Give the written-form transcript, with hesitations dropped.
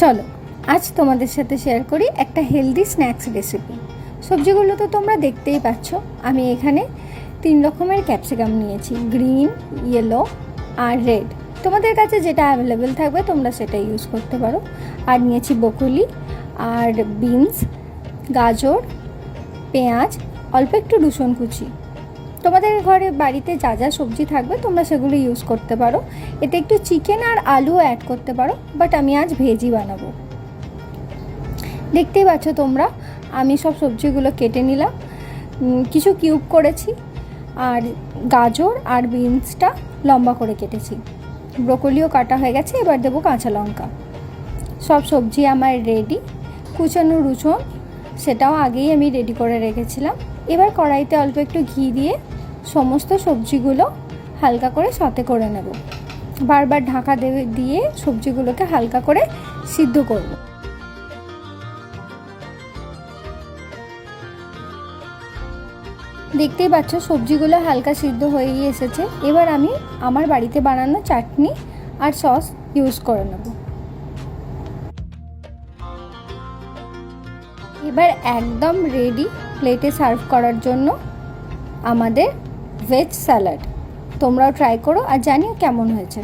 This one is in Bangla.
চলো আজ তোমাদের সাথে শেয়ার করি একটা হেলদি স্ন্যাক্স রেসিপি। সবজিগুলো তো তোমরা দেখতেই পাচ্ছ। আমি এখানে 3 রকমের ক্যাপসিকাম নিয়েছি, গ্রিন, ইয়েলো আর রেড। তোমাদের কাছে যেটা অ্যাভেলেবেল থাকবে তোমরা সেটা ইউজ করতে পারো। আর নিয়েছি ব্রোকলি আর বিনস, গাজর, পেঁয়াজ, অল্প একটু রসুন কুচি। তোমাদের ঘরে বাড়িতে যা যা সবজি থাকবে তোমরা সেগুলো ইউজ করতে পারো। এতে একটু চিকেন আর আলুও অ্যাড করতে পারো, বাট আমি আজ ভেজই বানাবো। দেখতেই পাচ্ছ তোমরা, আমি সব সবজিগুলো কেটে নিলাম, কিছু কিউব করেছি, আর গাজর আর বিনসটা লম্বা করে কেটেছি। ব্রোকলিও কাটা হয়ে গেছে, এবার দেবো কাঁচা লঙ্কা। সব সবজি আমার রেডি। কুচানো রসুন সেটাও আগেই আমি রেডি করে রেখেছিলাম। এবার কড়াইতে অল্প একটু ঘি দিয়ে সমস্ত সবজিগুলো হালকা করে সতে করে নেব। বারবার ঢাকা দিয়ে সবজিগুলোকে হালকা করে সিদ্ধ করব। দেখতেই পাচ্ছ সবজিগুলো হালকা সিদ্ধ হয়েই এসেছে। এবার আমি আমার বাড়িতে বানানো চাটনি আর সস ইউজ করে নেব। এবার একদম রেডি প্লেটে সার্ভ করার জন্য আমাদের ভেজ স্যালাড। তোমরাও ট্রাই করো আর জানিও কেমন হয়েছে।